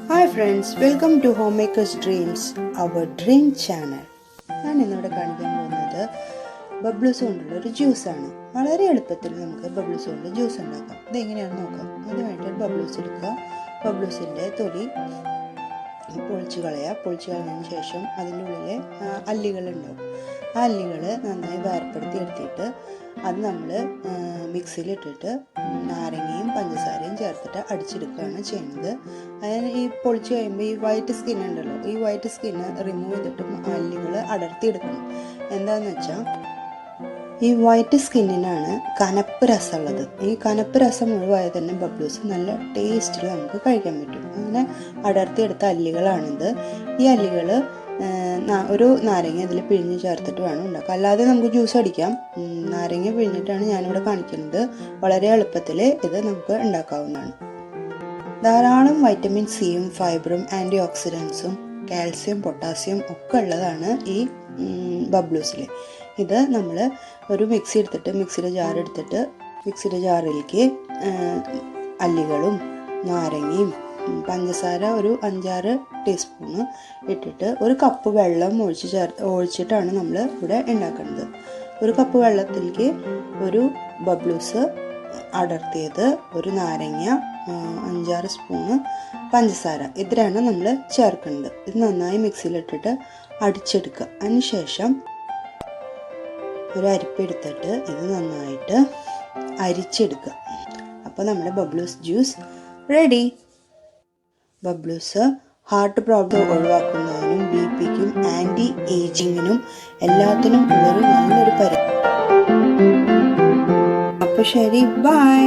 Hi friends, welcome to Homemakers Dreams, our dream channel. ഞാൻ ഇന്നിവിടെ കാണിക്കാൻ പോകുന്നത് ബബ്ലൂസ് കൊണ്ടുള്ള ഒരു ജ്യൂസാണ്. വളരെ എളുപ്പത്തിൽ നമുക്ക് ബബ്ലൂസ് കൊണ്ട് ജ്യൂസ് ഉണ്ടാക്കാം. ഇതെങ്ങനെയാണെന്ന് നോക്കാം. ആദ്യമായിട്ട് ഒരു ബബ്ലൂസ് എടുക്കുക. ബബ്ലൂസിൻ്റെ തൊലി പൊളിച്ച് കളഞ്ഞതിന് ശേഷം അതിൻ്റെ ഉള്ളിൽ അല്ലികളുണ്ടാവും. ആ അല്ലികൾ നന്നായി വേർപ്പെടുത്തി എടുത്തിട്ട് അത് നമ്മൾ മിക്സിയിലിട്ടിട്ട് നാരങ്ങയും പഞ്ചസാരയും ചേർത്തിട്ട് അടിച്ചെടുക്കുകയാണ് ചെയ്യുന്നത്. അതിന് ഈ പൊളിച്ച് കഴിയുമ്പോൾ ഈ വൈറ്റ് സ്കിൻ ഉണ്ടല്ലോ, ഈ വൈറ്റ് സ്കിന്ന് റിമൂവ് ചെയ്തിട്ട് അല്ലികൾ അടർത്തിയെടുക്കണം. എന്താണെന്ന് വെച്ചാൽ ഈ വൈറ്റ് സ്കിന്നിനാണ് കനപ്പ് രസമുള്ളത്. ഈ കനപ്പ് രസം ഒഴിവായ തന്നെ ബബ്ലൂസ് നല്ല ടേസ്റ്റിൽ നമുക്ക് കഴിക്കാൻ പറ്റും. അങ്ങനെ അടർത്തിയെടുത്ത അല്ലികളാണിത്. ഈ അല്ലികൾ ഒരു നാരങ്ങ ഇതിൽ പിഴിഞ്ഞ് ചേർത്തിട്ട് വേണം ഉണ്ടാക്കാം. അല്ലാതെ നമുക്ക് ജ്യൂസ് അടിക്കാം. നാരങ്ങ പിഴിഞ്ഞിട്ടാണ് ഞാനിവിടെ കാണിക്കുന്നത്. വളരെ എളുപ്പത്തിൽ ഇത് നമുക്ക് ഉണ്ടാക്കാവുന്നതാണ്. ധാരാളം വൈറ്റമിൻ സിയും ഫൈബറും ആൻറ്റി ഓക്സിഡൻസും കാൽസ്യം പൊട്ടാസ്യം ഒക്കെ ഉള്ളതാണ് ഈ ബബ്ലൂസിൽ. ഇത് നമ്മൾ ഒരു മിക്സിയുടെ ജാറിലേക്ക് അല്ലികളും നാരങ്ങയും പഞ്ചസാര ഒരു 5-6 ടീസ്പൂണ് ഇട്ടിട്ട് ഒരു കപ്പ് വെള്ളം ഒഴിച്ചിട്ടാണ് നമ്മൾ ഇവിടെ ഉണ്ടാക്കുന്നത്. ഒരു കപ്പ് വെള്ളത്തിലേക്ക് ഒരു ബബ്ലൂസ് അടർത്തിയത്, ഒരു നാരങ്ങ, 5-6 സ്പൂണ് പഞ്ചസാര, ഇതിലാണ് നമ്മൾ ചേർക്കുന്നത്. ഇത് നന്നായി മിക്സിയിലിട്ടിട്ട് അടിച്ചെടുക്കുക. അതിനുശേഷം ഒരു അരിപ്പെടുത്തിട്ട് ഇത് നന്നായിട്ട് അരിച്ചെടുക്കുക. അപ്പോൾ നമ്മുടെ ബബ്ലൂസ് ജ്യൂസ് റെഡി. ബബ്ലൂസ് ഹാർട്ട് പ്രോബ്ലം ഒഴിവാക്കുന്നതിനും ബിപിക്കും ആൻറ്റി ഏജിങ്ങിനും എല്ലാത്തിനും ഉള്ളൊരു നല്ലൊരു അപ്പോൾ ശരി, ബൈ.